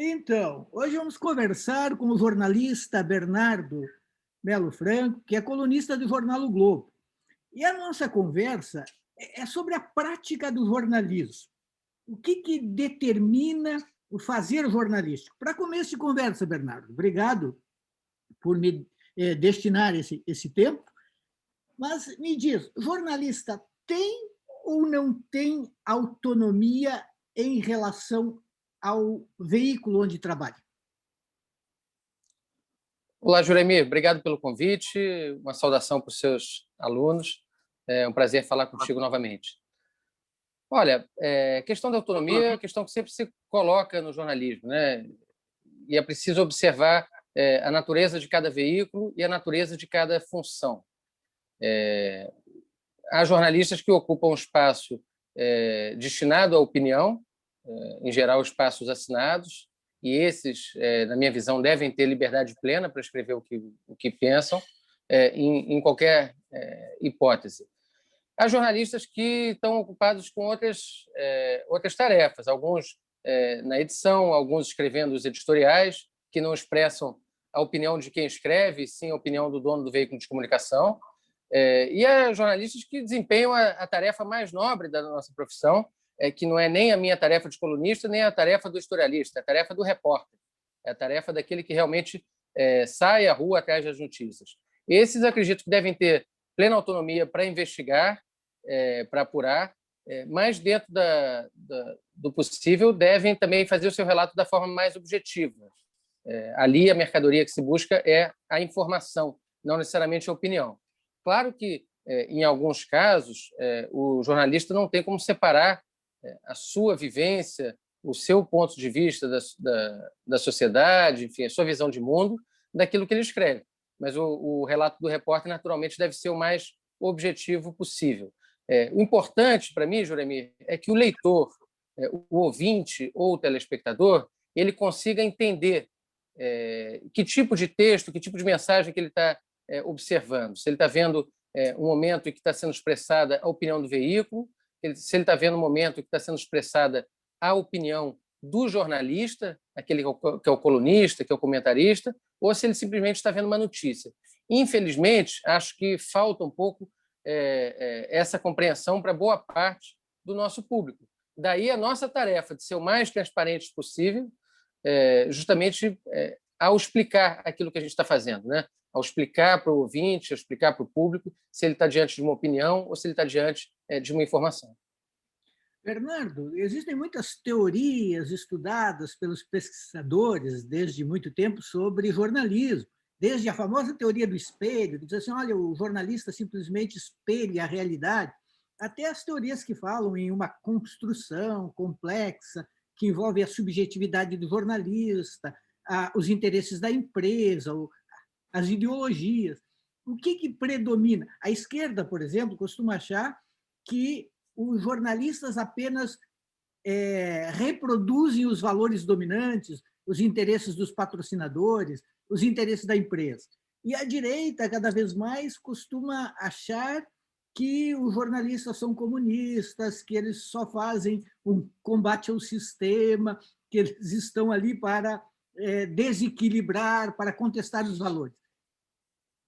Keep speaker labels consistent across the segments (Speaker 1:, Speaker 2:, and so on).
Speaker 1: Então, hoje vamos conversar com o jornalista Bernardo Melo Franco, que é colunista do jornal O Globo. E a nossa conversa é sobre a prática do jornalismo. O que determina o fazer jornalístico? Para começo de conversa, Bernardo, obrigado por me destinar esse tempo. Mas me diz, jornalista tem ou não tem autonomia em relação ao veículo onde trabalha?
Speaker 2: Olá, Juremir, obrigado pelo convite, uma saudação para os seus alunos, é um prazer falar contigo novamente. Olha, questão da autonomia é uma questão que sempre se coloca no jornalismo, né? E é preciso observar a natureza de cada veículo e a natureza de cada função. Há jornalistas que ocupam um espaço destinado à opinião, em geral espaços assinados, e esses, na minha visão, devem ter liberdade plena para escrever o que pensam, em qualquer hipótese. Há jornalistas que estão ocupados com outras tarefas, alguns na edição, alguns escrevendo os editoriais, que não expressam a opinião de quem escreve, sim a opinião do dono do veículo de comunicação. E há jornalistas que desempenham a tarefa mais nobre da nossa profissão, que não é nem a minha tarefa de colunista, nem a tarefa do historialista, é a tarefa do repórter, é a tarefa daquele que realmente sai à rua atrás das notícias. Esses, acredito que devem ter plena autonomia para investigar, para apurar, mas dentro do possível devem também fazer o seu relato da forma mais objetiva. Ali a mercadoria que se busca é a informação, não necessariamente a opinião. Claro que, em alguns casos, o jornalista não tem como separar a sua vivência, o seu ponto de vista da sociedade, enfim, a sua visão de mundo, daquilo que ele escreve. Mas o relato do repórter, naturalmente, deve ser o mais objetivo possível. O importante, para mim, Juremir, é que o leitor, o ouvinte ou o telespectador, ele consiga entender que tipo de texto, que tipo de mensagem que ele está observando. Se ele está vendo um momento em que está sendo expressada a opinião do veículo, se ele está vendo um momento em que está sendo expressada a opinião do jornalista, aquele que é o colunista, que é o comentarista, ou se ele simplesmente está vendo uma notícia. Infelizmente, acho que falta um pouco essa compreensão para boa parte do nosso público. Daí a nossa tarefa de ser o mais transparente possível, justamente ao explicar aquilo que a gente está fazendo, né? Ao explicar para o ouvinte, ao explicar para o público se ele está diante de uma opinião ou se ele está diante de uma informação.
Speaker 1: Bernardo, existem muitas teorias estudadas pelos pesquisadores desde muito tempo sobre jornalismo, desde a famosa teoria do espelho, que diz assim, olha, o jornalista simplesmente espelha a realidade, até as teorias que falam em uma construção complexa, que envolve a subjetividade do jornalista, os interesses da empresa, as ideologias. O que predomina? A esquerda, por exemplo, costuma achar que os jornalistas apenas reproduzem os valores dominantes, os interesses dos patrocinadores, os interesses da empresa. E a direita, cada vez mais, costuma achar que os jornalistas são comunistas, que eles só fazem um combate ao sistema, que eles estão ali para desequilibrar, para contestar os valores.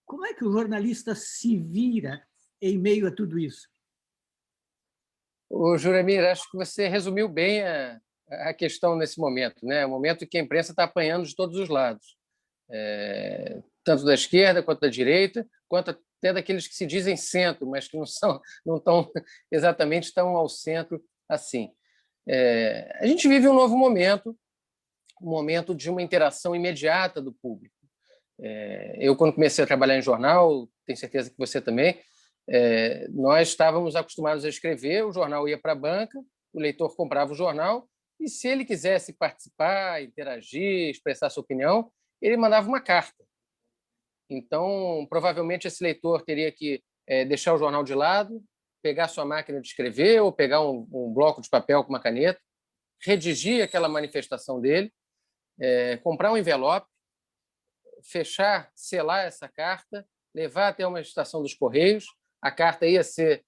Speaker 1: Como é que o jornalista se vira em meio a tudo isso?
Speaker 2: O Juremir, acho que você resumiu bem a questão nesse momento, né? O momento em que a imprensa está apanhando de todos os lados, tanto da esquerda quanto da direita, quanto até daqueles que se dizem centro, mas que não estão exatamente tão ao centro assim. A gente vive um novo momento, um momento de uma interação imediata do público. Eu, quando comecei a trabalhar em jornal, tenho certeza que você também, nós estávamos acostumados a escrever, o jornal ia para a banca, o leitor comprava o jornal, e se ele quisesse participar, interagir, expressar sua opinião, ele mandava uma carta. Então, provavelmente, esse leitor teria que deixar o jornal de lado, pegar sua máquina de escrever ou pegar um bloco de papel com uma caneta, redigir aquela manifestação dele, comprar um envelope, fechar, selar essa carta, levar até uma estação dos Correios, a carta ia ser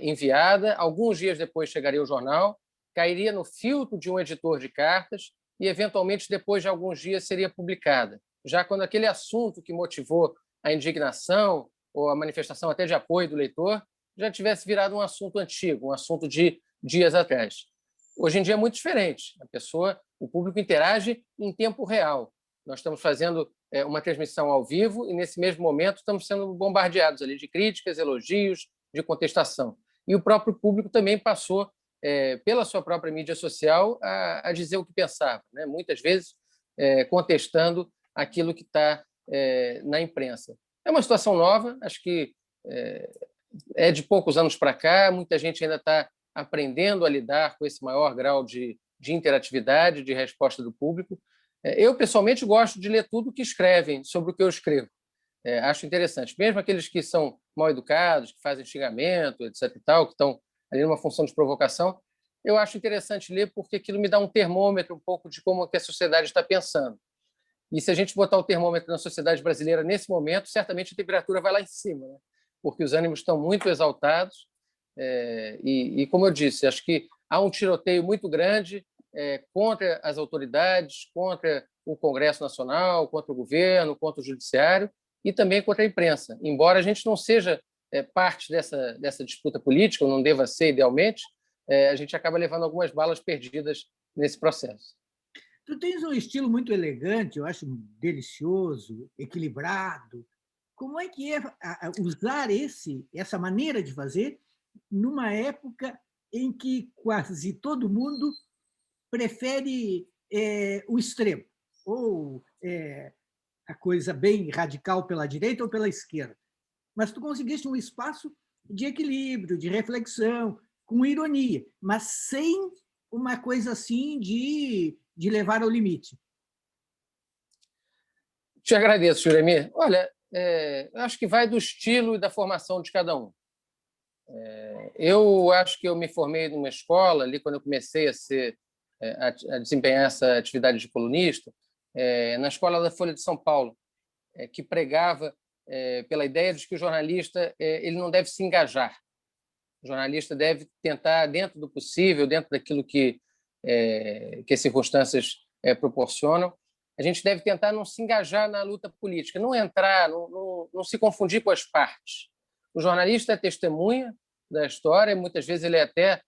Speaker 2: enviada, alguns dias depois chegaria o jornal, cairia no filtro de um editor de cartas, e, eventualmente, depois de alguns dias, seria publicada. Já quando aquele assunto que motivou a indignação ou a manifestação até de apoio do leitor já tivesse virado um assunto antigo, um assunto de dias atrás. Hoje em dia é muito diferente. O público interage em tempo real. Nós estamos fazendo uma transmissão ao vivo e, nesse mesmo momento, estamos sendo bombardeados ali de críticas, elogios, de contestação. E o próprio público também passou, pela sua própria mídia social, a dizer o que pensava, né? Muitas vezes contestando aquilo que está na imprensa. É uma situação nova, acho que é de poucos anos para cá, muita gente ainda está aprendendo a lidar com esse maior grau de interatividade, de resposta do público. Eu, pessoalmente, gosto de ler tudo que escrevem sobre o que eu escrevo. Acho interessante. Mesmo aqueles que são mal educados, que fazem xingamento, etc. e tal, que estão ali numa função de provocação, eu acho interessante ler porque aquilo me dá um termômetro um pouco de como que a sociedade está pensando. E se a gente botar o termômetro na sociedade brasileira nesse momento, certamente a temperatura vai lá em cima, né? Porque os ânimos estão muito exaltados. E, como eu disse, acho que há um tiroteio muito grande contra as autoridades, contra o Congresso Nacional, contra o governo, contra o Judiciário e também contra a imprensa. Embora a gente não seja parte dessa disputa política, ou não deva ser idealmente, a gente acaba levando algumas balas perdidas nesse processo.
Speaker 1: Tu tens um estilo muito elegante, eu acho delicioso, equilibrado. Como é que é usar essa maneira de fazer numa época em que quase todo mundo prefere o extremo, ou a coisa bem radical pela direita ou pela esquerda? Mas tu conseguiste um espaço de equilíbrio, de reflexão, com ironia, mas sem uma coisa assim de levar ao limite.
Speaker 2: Te agradeço, Juremir. Olha, eu acho que vai do estilo e da formação de cada um. Eu acho que eu me formei numa escola, ali quando eu comecei a desempenhar essa atividade de colunista, na Escola da Folha de São Paulo, que pregava pela ideia de que o jornalista ele não deve se engajar. O jornalista deve tentar, dentro do possível, dentro daquilo que as circunstâncias proporcionam, a gente deve tentar não se engajar na luta política, não entrar, não se confundir com as partes. O jornalista é testemunha da história, muitas vezes ele é até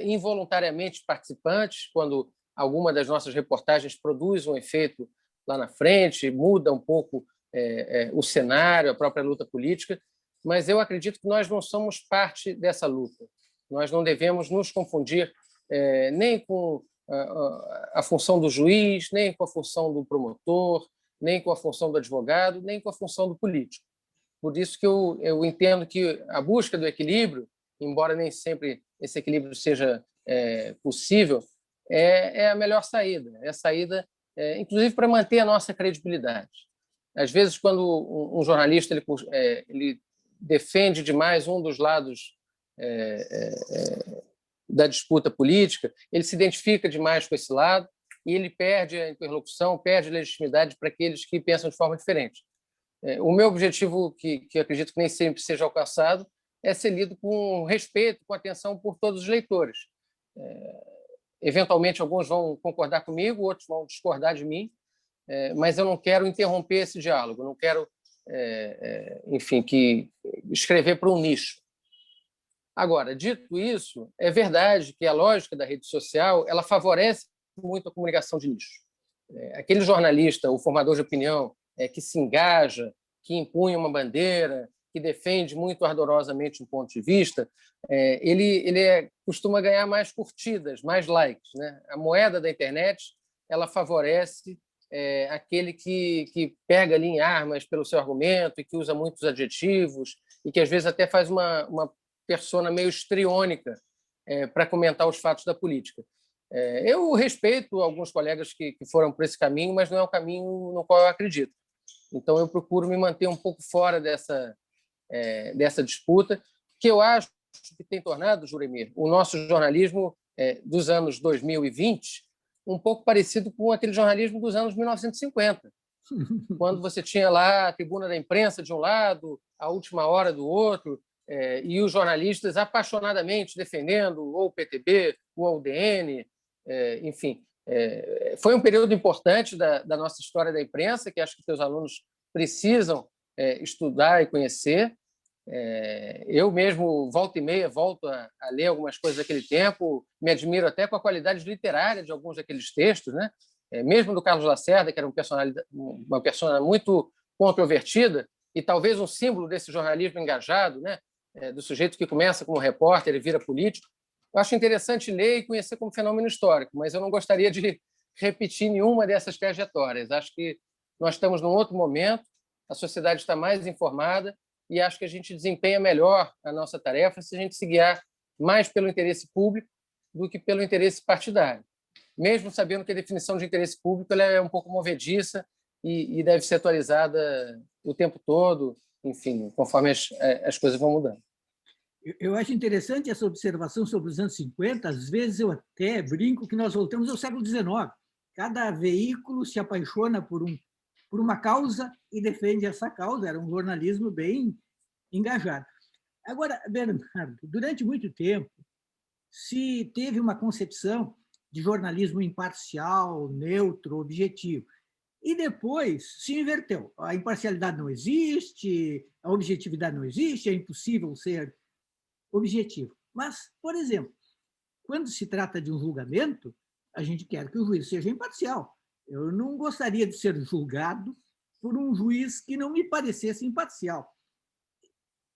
Speaker 2: involuntariamente participante, quando alguma das nossas reportagens produz um efeito lá na frente, muda um pouco o cenário, a própria luta política, mas eu acredito que nós não somos parte dessa luta. Nós não devemos nos confundir nem com a função do juiz, nem com a função do promotor, nem com a função do advogado, nem com a função do político. Por isso que eu entendo que a busca do equilíbrio, embora nem sempre esse equilíbrio seja possível, é a melhor saída. É a saída, inclusive, para manter a nossa credibilidade. Às vezes, quando um jornalista ele defende demais um dos lados da disputa política, ele se identifica demais com esse lado e ele perde a interlocução, perde a legitimidade para aqueles que pensam de forma diferente. O meu objetivo, que acredito que nem sempre seja alcançado, é ser lido com respeito, com atenção por todos os leitores. Eventualmente, alguns vão concordar comigo, outros vão discordar de mim, mas eu não quero interromper esse diálogo, não quero, enfim, escrever para um nicho. Agora, dito isso, é verdade que a lógica da rede social ela favorece muito a comunicação de nicho. Aquele jornalista, o formador de opinião, que se engaja, que impunha uma bandeira, que defende muito ardorosamente um ponto de vista, ele costuma ganhar mais curtidas, mais likes, né? A moeda da internet ela favorece aquele que pega ali em armas pelo seu argumento e que usa muitos adjetivos e que às vezes até faz uma persona meio histriônica para comentar os fatos da política. Eu respeito alguns colegas que foram por esse caminho, mas não é o caminho no qual eu acredito. Então, eu procuro me manter um pouco fora dessa disputa, que eu acho que tem tornado, Juremir, o nosso jornalismo dos anos 2020 um pouco parecido com aquele jornalismo dos anos 1950, quando você tinha lá a tribuna da imprensa de um lado, a última hora do outro, e os jornalistas apaixonadamente defendendo ou o PTB, ou o UDN, enfim, Foi um período importante da nossa história da imprensa, que acho que seus alunos precisam estudar e conhecer. Eu mesmo, volta e meia, volto a ler algumas coisas daquele tempo, me admiro até com a qualidade literária de alguns daqueles textos, né? Mesmo do Carlos Lacerda, que era uma persona muito controvertida e talvez um símbolo desse jornalismo engajado, né? Do sujeito que começa como repórter e vira político. Eu acho interessante ler e conhecer como fenômeno histórico, mas eu não gostaria de repetir nenhuma dessas trajetórias. Acho que nós estamos num outro momento, a sociedade está mais informada e acho que a gente desempenha melhor a nossa tarefa se a gente se guiar mais pelo interesse público do que pelo interesse partidário, mesmo sabendo que a definição de interesse público ela é um pouco movediça e deve ser atualizada o tempo todo, enfim, conforme as coisas vão mudando.
Speaker 1: Eu acho interessante essa observação sobre os anos 50. Às vezes eu até brinco que nós voltamos ao século XIX. Cada veículo se apaixona por uma causa e defende essa causa. Era um jornalismo bem engajado. Agora, Bernardo, durante muito tempo se teve uma concepção de jornalismo imparcial, neutro, objetivo. E depois se inverteu. A imparcialidade não existe, a objetividade não existe, é impossível ser objetivo. Mas, por exemplo, quando se trata de um julgamento, a gente quer que o juiz seja imparcial. Eu não gostaria de ser julgado por um juiz que não me parecesse imparcial.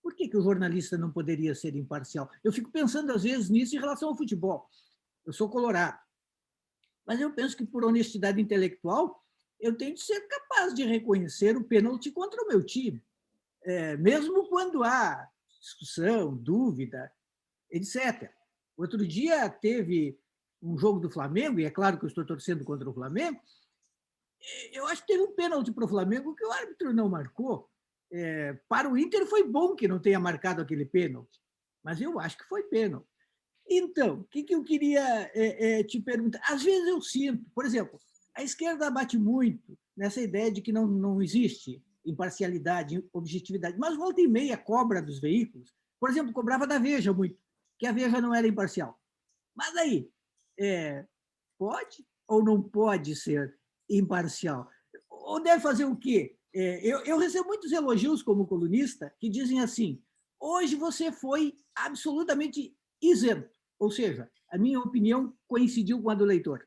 Speaker 1: Por que o jornalista não poderia ser imparcial? Eu fico pensando, às vezes, nisso em relação ao futebol. Eu sou colorado, mas eu penso que, por honestidade intelectual, eu tenho de ser capaz de reconhecer o pênalti contra o meu time, mesmo quando há discussão, dúvida, etc. Outro dia teve um jogo do Flamengo, e é claro que eu estou torcendo contra o Flamengo, eu acho que teve um pênalti para o Flamengo que o árbitro não marcou. Para o Inter foi bom que não tenha marcado aquele pênalti, mas eu acho que foi pênalti. Então, o que eu queria te perguntar? Às vezes eu sinto, por exemplo, a esquerda bate muito nessa ideia de que não existe imparcialidade, objetividade, mas volta e meia cobra dos veículos. Por exemplo, cobrava da Veja muito, que a Veja não era imparcial. Mas aí, pode ou não pode ser imparcial? Ou deve fazer o quê? Eu recebo muitos elogios como colunista que dizem assim: hoje você foi absolutamente isento, ou seja, a minha opinião coincidiu com a do leitor.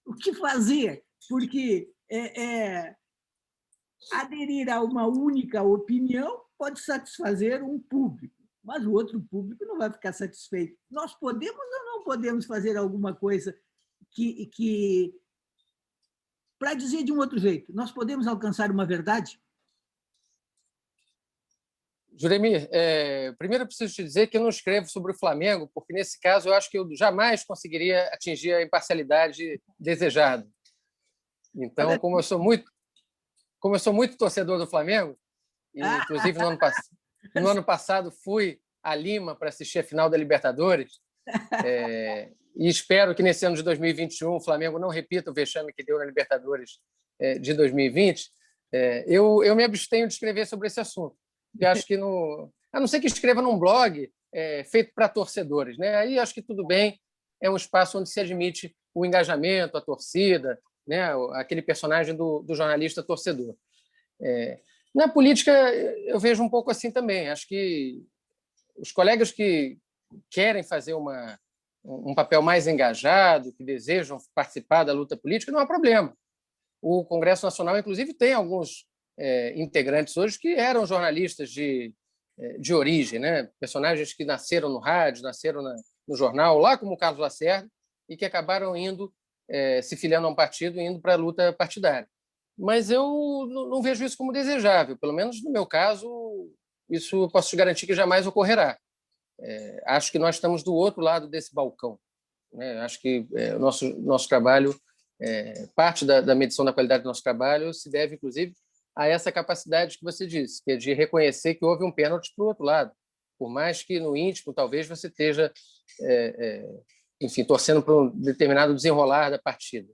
Speaker 1: O que fazer? Porque aderir a uma única opinião pode satisfazer um público, mas o outro público não vai ficar satisfeito. Nós podemos ou não podemos fazer alguma coisa que para dizer de um outro jeito, nós podemos alcançar uma verdade?
Speaker 2: Juremir, primeiro eu preciso te dizer que eu não escrevo sobre o Flamengo, porque, nesse caso, eu acho que eu jamais conseguiria atingir a imparcialidade desejada. Então, como eu sou muito torcedor do Flamengo, e, inclusive, no ano passado fui a Lima para assistir a final da Libertadores, e espero que, nesse ano de 2021, o Flamengo não repita o vexame que deu na Libertadores de 2020, eu me abstenho de escrever sobre esse assunto. Eu acho que, a não ser que escreva num blog feito para torcedores, né? Aí acho que tudo bem, é um espaço onde se admite o engajamento, a torcida, né? Aquele personagem do jornalista torcedor. Na política, eu vejo um pouco assim também. Acho que os colegas que querem fazer um papel mais engajado, que desejam participar da luta política, não há problema. O Congresso Nacional, inclusive, tem alguns integrantes hoje que eram jornalistas de origem, né? Personagens que nasceram no rádio, nasceram no jornal, lá como o Carlos Lacerda, e que acabaram indo, se filiando a um partido e indo para a luta partidária. Mas eu não vejo isso como desejável, pelo menos no meu caso, isso eu posso te garantir que jamais ocorrerá. Acho que nós estamos do outro lado desse balcão, né? Acho que o nosso trabalho, parte da medição da qualidade do nosso trabalho se deve, inclusive, a essa capacidade que você disse, que é de reconhecer que houve um pênalti para o outro lado, por mais que no íntimo talvez você esteja, enfim, torcendo para um determinado desenrolar da partida.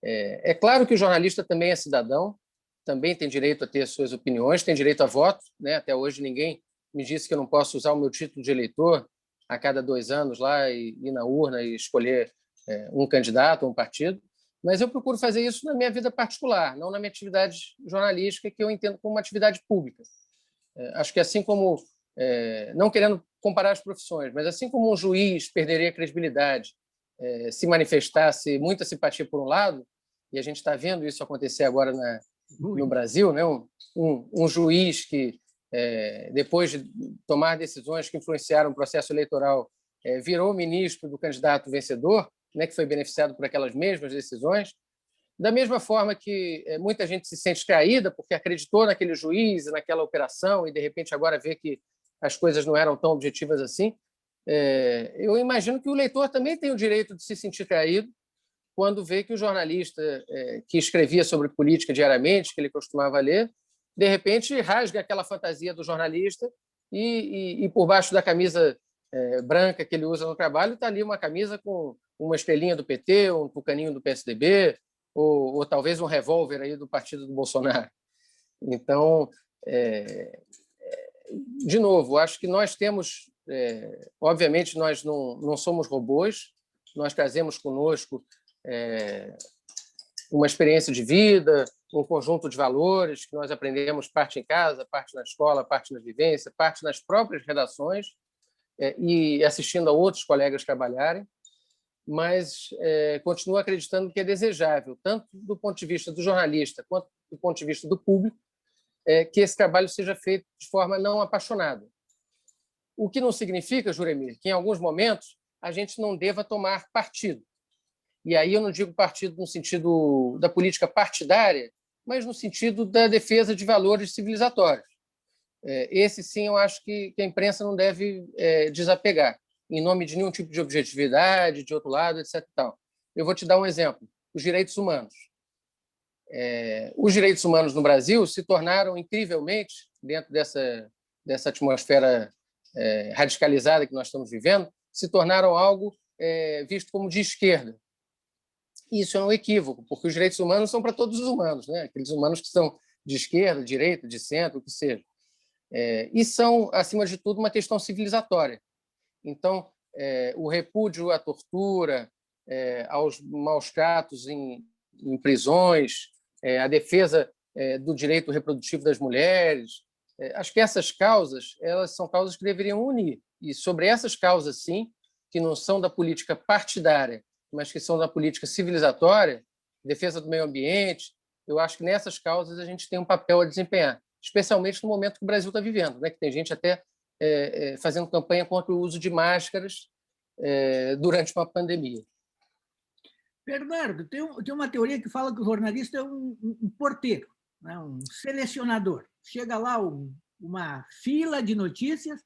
Speaker 2: É claro que o jornalista também é cidadão, também tem direito a ter as suas opiniões, tem direito a voto, né? Até hoje ninguém me disse que eu não posso usar o meu título de eleitor a cada 2 anos lá e ir na urna e escolher um candidato ou um partido, mas eu procuro fazer isso na minha vida particular, não na minha atividade jornalística, que eu entendo como uma atividade pública. Acho que assim como, não querendo comparar as profissões, mas assim como um juiz perderia a credibilidade se manifestasse muita simpatia por um lado, e a gente está vendo isso acontecer agora no Brasil, né? Um juiz que, depois de tomar decisões que influenciaram o processo eleitoral, virou ministro do candidato vencedor, né, que foi beneficiado por aquelas mesmas decisões. Da mesma forma que muita gente se sente traída porque acreditou naquele juiz e naquela operação e, de repente, agora vê que as coisas não eram tão objetivas assim, eu imagino que o leitor também tem o direito de se sentir traído quando vê que o jornalista que escrevia sobre política diariamente, que ele costumava ler, de repente rasga aquela fantasia do jornalista e por baixo da camisa branca que ele usa no trabalho está ali uma camisa com uma estrelinha do PT, um tucaninho do PSDB, ou talvez um revólver aí do partido do Bolsonaro. Então, de novo, acho que nós temos, obviamente, nós não somos robôs, nós trazemos conosco uma experiência de vida, um conjunto de valores que nós aprendemos parte em casa, parte na escola, parte na vivência, parte nas próprias redações e assistindo a outros colegas trabalharem, mas continuo acreditando que é desejável, tanto do ponto de vista do jornalista quanto do ponto de vista do público, que esse trabalho seja feito de forma não apaixonada. O que não significa, Juremir, que em alguns momentos a gente não deva tomar partido. E aí eu não digo partido no sentido da política partidária, mas no sentido da defesa de valores civilizatórios. Esse, sim, eu acho que a imprensa não deve desapegar, em nome de nenhum tipo de objetividade, de outro lado, etc. Tal. Eu vou te dar um exemplo: os direitos humanos. Os direitos humanos no Brasil se tornaram, incrivelmente, dentro dessa atmosfera radicalizada que nós estamos vivendo, se tornaram algo visto como de esquerda. Isso é um equívoco, porque os direitos humanos são para todos os humanos, né? Aqueles humanos que são de esquerda, direita, de centro, o que seja. E são, acima de tudo, uma questão civilizatória. Então, o repúdio à tortura, aos maus-tratos em prisões, a defesa do direito reprodutivo das mulheres, acho que essas causas elas são causas que deveriam unir. E sobre essas causas, sim, que não são da política partidária, mas que são da política civilizatória, defesa do meio ambiente, eu acho que nessas causas a gente tem um papel a desempenhar, especialmente no momento que o Brasil está vivendo, né? Que tem gente até fazendo campanha contra o uso de máscaras durante uma pandemia.
Speaker 1: Bernardo, tem uma teoria que fala que o jornalista é um porteiro, né? Um selecionador. Chega lá uma fila de notícias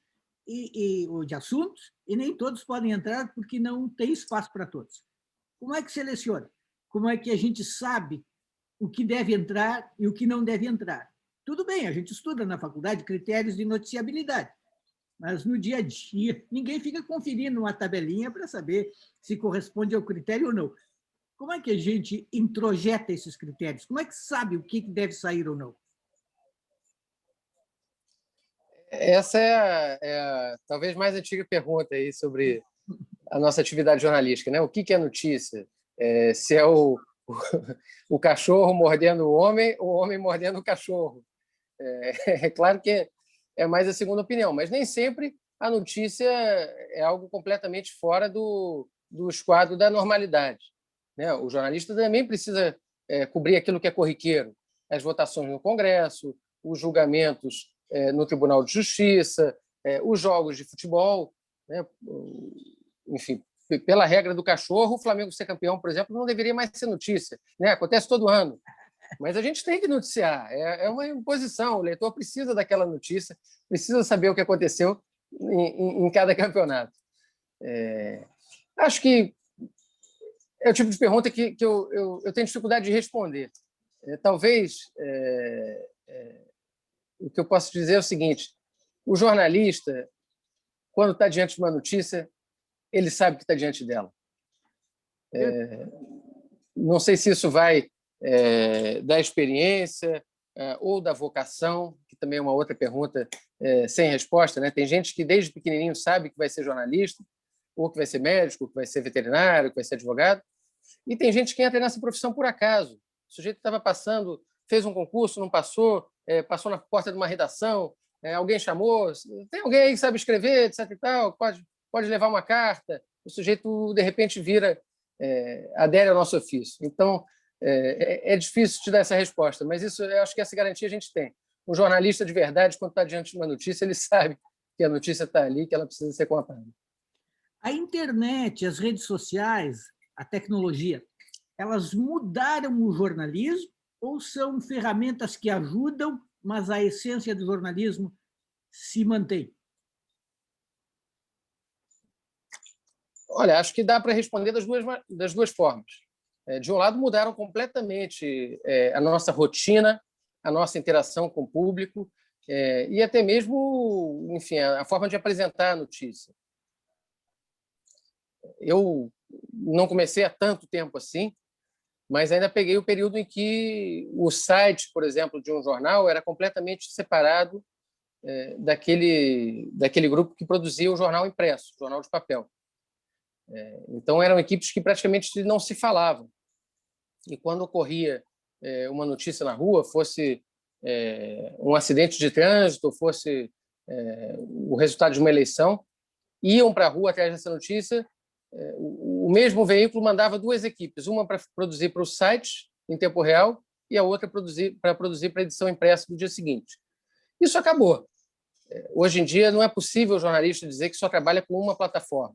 Speaker 1: ou de assuntos e nem todos podem entrar porque não tem espaço para todos. Como é que seleciona? Como é que a gente sabe o que deve entrar e o que não deve entrar? Tudo bem, a gente estuda na faculdade critérios de noticiabilidade, mas no dia a dia ninguém fica conferindo uma tabelinha para saber se corresponde ao critério ou não. Como é que a gente introjeta esses critérios? Como é que sabe o que deve sair ou não?
Speaker 2: Essa é a talvez mais antiga pergunta aí sobre a nossa atividade jornalística, né? O que é notícia? Se é o cachorro mordendo o homem mordendo o cachorro. É claro que é mais a segunda opinião, mas nem sempre a notícia é algo completamente fora do esquadro da normalidade, né? O jornalista também precisa cobrir aquilo que é corriqueiro, as votações no Congresso, os julgamentos no Tribunal de Justiça, os jogos de futebol, né? Enfim, pela regra do cachorro, o Flamengo ser campeão, por exemplo, não deveria mais ser notícia, né? Acontece todo ano. Mas a gente tem que noticiar, é uma imposição, o leitor precisa daquela notícia, precisa saber o que aconteceu em cada campeonato. Acho que é o tipo de pergunta que eu tenho dificuldade de responder. Talvez o que eu posso dizer é o seguinte: o jornalista, quando está diante de uma notícia, ele sabe que está diante dela. Não sei se isso vai da experiência ou da vocação, que também é uma outra pergunta sem resposta, né? Tem gente que desde pequenininho sabe que vai ser jornalista, ou que vai ser médico, que vai ser veterinário, que vai ser advogado. E tem gente que entra nessa profissão por acaso. O sujeito estava passando, fez um concurso, não passou, passou na porta de uma redação, alguém chamou, tem alguém aí que sabe escrever, etc. e tal, pode levar uma carta. O sujeito, de repente, adere ao nosso ofício. Então, é difícil te dar essa resposta, mas isso, eu acho que essa garantia a gente tem. Um jornalista de verdade, quando está diante de uma notícia, ele sabe que a notícia está ali, que ela precisa ser contada.
Speaker 1: A internet, as redes sociais, a tecnologia, elas mudaram o jornalismo ou são ferramentas que ajudam, mas a essência do jornalismo se mantém?
Speaker 2: Olha, acho que dá para responder das duas formas. De um lado, mudaram completamente a nossa rotina, a nossa interação com o público e até mesmo, enfim, a forma de apresentar a notícia. Eu não comecei há tanto tempo assim, mas ainda peguei o período em que o site, por exemplo, de um jornal era completamente separado daquele grupo que produzia o jornal impresso, o jornal de papel. Então, eram equipes que praticamente não se falavam. E quando ocorria uma notícia na rua, fosse um acidente de trânsito, fosse o resultado de uma eleição, iam para a rua atrás dessa notícia. O mesmo veículo mandava duas equipes, uma para produzir para o site em tempo real e a outra para produzir para a edição impressa do dia seguinte. Isso acabou. Hoje em dia, não é possível o jornalista dizer que só trabalha com uma plataforma.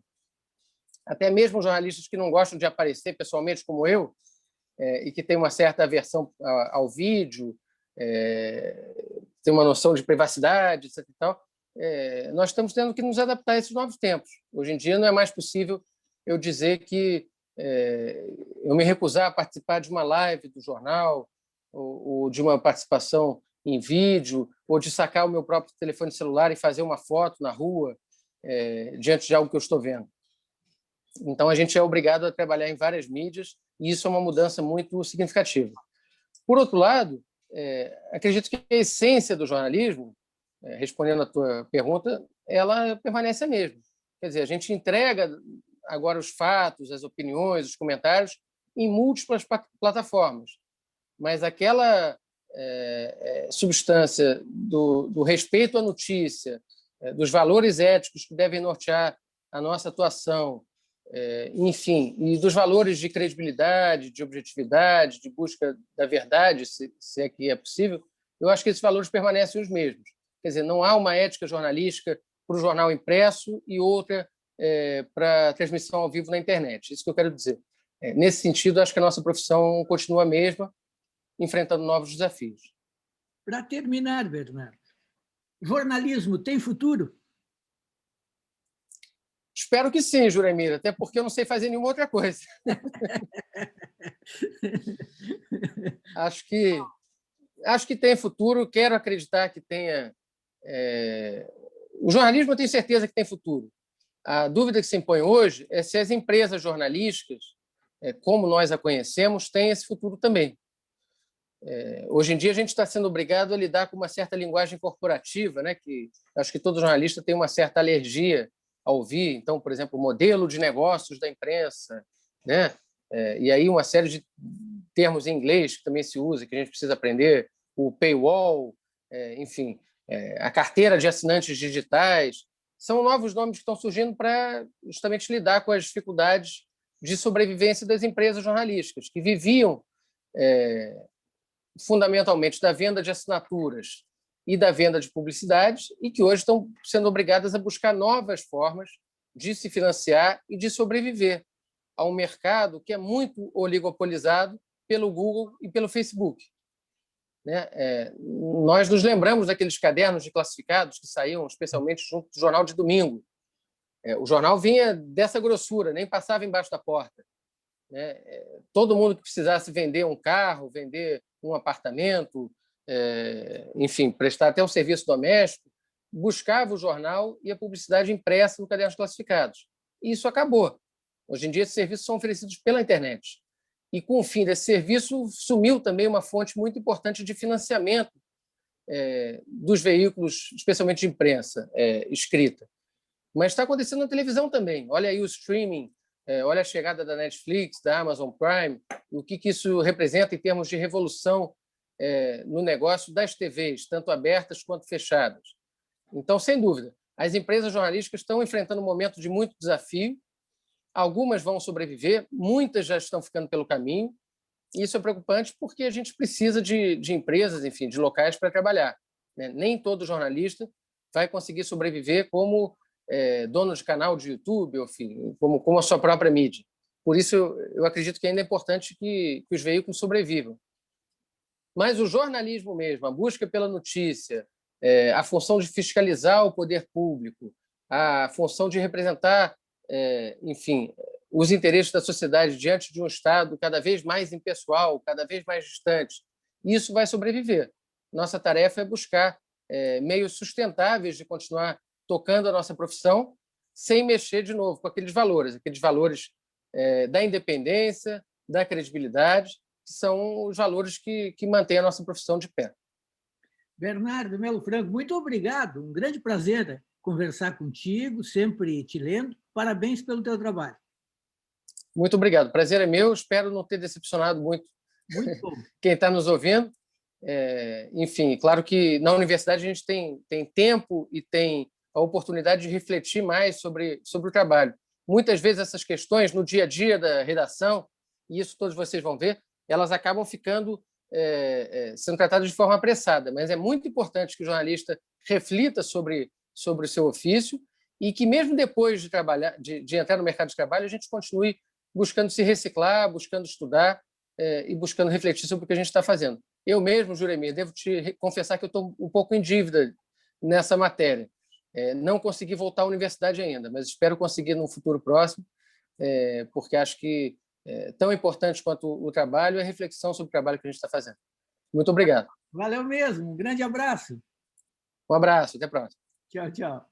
Speaker 2: Até mesmo jornalistas que não gostam de aparecer pessoalmente, como eu, e que têm uma certa aversão ao vídeo, tem uma noção de privacidade, etc. E tal, nós estamos tendo que nos adaptar a esses novos tempos. Hoje em dia, não é mais possível eu dizer que eu me recusar a participar de uma live do jornal ou de uma participação em vídeo ou de sacar o meu próprio telefone celular e fazer uma foto na rua diante de algo que eu estou vendo. Então, a gente é obrigado a trabalhar em várias mídias e isso é uma mudança muito significativa. Por outro lado, acredito que a essência do jornalismo, respondendo à tua pergunta, ela permanece a mesma. Quer dizer, a gente entrega agora os fatos, as opiniões, os comentários em múltiplas plataformas, mas aquela substância do respeito à notícia, dos valores éticos que devem nortear a nossa atuação, enfim, e dos valores de credibilidade, de objetividade, de busca da verdade, se é que é possível, eu acho que esses valores permanecem os mesmos. Quer dizer, não há uma ética jornalística para o jornal impresso e outra para a transmissão ao vivo na internet. Isso que eu quero dizer. Nesse sentido, acho que a nossa profissão continua a mesma, enfrentando novos desafios.
Speaker 1: Para terminar, Bernardo, jornalismo tem futuro?
Speaker 2: Espero que sim, Juremir, até porque eu não sei fazer nenhuma outra coisa. Acho que tem futuro, quero acreditar que tenha. O jornalismo eu tenho certeza que tem futuro. A dúvida que se impõe hoje é se as empresas jornalísticas, como nós a conhecemos, têm esse futuro também. Hoje em dia, a gente está sendo obrigado a lidar com uma certa linguagem corporativa, né, que acho que todo jornalista tem uma certa alergia a ouvir. Então, por exemplo, o modelo de negócios da imprensa, né? E aí uma série de termos em inglês que também se usa, que a gente precisa aprender, o paywall, enfim, a carteira de assinantes digitais, são novos nomes que estão surgindo para justamente lidar com as dificuldades de sobrevivência das empresas jornalísticas, que viviam fundamentalmente da venda de assinaturas e da venda de publicidades e que hoje estão sendo obrigadas a buscar novas formas de se financiar e de sobreviver a um mercado que é muito oligopolizado pelo Google e pelo Facebook. Nós nos lembramos daqueles cadernos de classificados que saíam especialmente junto do jornal de domingo. O jornal vinha dessa grossura, nem passava embaixo da porta. Todo mundo que precisasse vender um carro, vender um apartamento, enfim, prestar até um serviço doméstico, buscava o jornal e a publicidade impressa no caderno de classificados. E isso acabou. Hoje em dia, esses serviços são oferecidos pela internet. E, com o fim desse serviço, sumiu também uma fonte muito importante de financiamento dos veículos, especialmente de imprensa escrita. Mas está acontecendo na televisão também. Olha aí o streaming, olha a chegada da Netflix, da Amazon Prime, o que isso representa em termos de revolução no negócio das TVs, tanto abertas quanto fechadas. Então, sem dúvida, as empresas jornalísticas estão enfrentando um momento de muito desafio. Algumas vão sobreviver, muitas já estão ficando pelo caminho. E isso é preocupante porque a gente precisa de empresas, enfim, de locais para trabalhar, né? Nem todo jornalista vai conseguir sobreviver como dono de canal de YouTube, enfim, como a sua própria mídia. Por isso, eu acredito que ainda é importante que os veículos sobrevivam. Mas o jornalismo mesmo, a busca pela notícia, a função de fiscalizar o poder público, a função de representar, enfim, os interesses da sociedade diante de um Estado cada vez mais impessoal, cada vez mais distante, isso vai sobreviver. Nossa tarefa é buscar meios sustentáveis de continuar tocando a nossa profissão sem mexer de novo com aqueles valores da independência, da credibilidade, que são os valores que mantêm a nossa profissão de pé.
Speaker 1: Bernardo Melo Franco, muito obrigado. Um grande prazer conversar contigo, sempre te lendo. Parabéns pelo teu trabalho.
Speaker 2: Muito obrigado. O prazer é meu. Espero não ter decepcionado muito quem está nos ouvindo. Enfim, claro que na universidade a gente tem tempo e tem a oportunidade de refletir mais sobre o trabalho. Muitas vezes essas questões no dia a dia da redação, e isso todos vocês vão ver, elas acabam ficando sendo tratadas de forma apressada, mas é muito importante que o jornalista reflita sobre o seu ofício e que mesmo depois de trabalhar, de entrar no mercado de trabalho, a gente continue buscando se reciclar, buscando estudar e buscando refletir sobre o que a gente está fazendo. Eu mesmo, Juremir, devo te confessar que eu estou um pouco em dívida nessa matéria. Não consegui voltar à universidade ainda, mas espero conseguir no futuro próximo, porque acho que tão importante quanto o trabalho é a reflexão sobre o trabalho que a gente está fazendo. Muito obrigado.
Speaker 1: Valeu mesmo. Um grande abraço.
Speaker 2: Um abraço. Até a próxima.
Speaker 1: Tchau, tchau.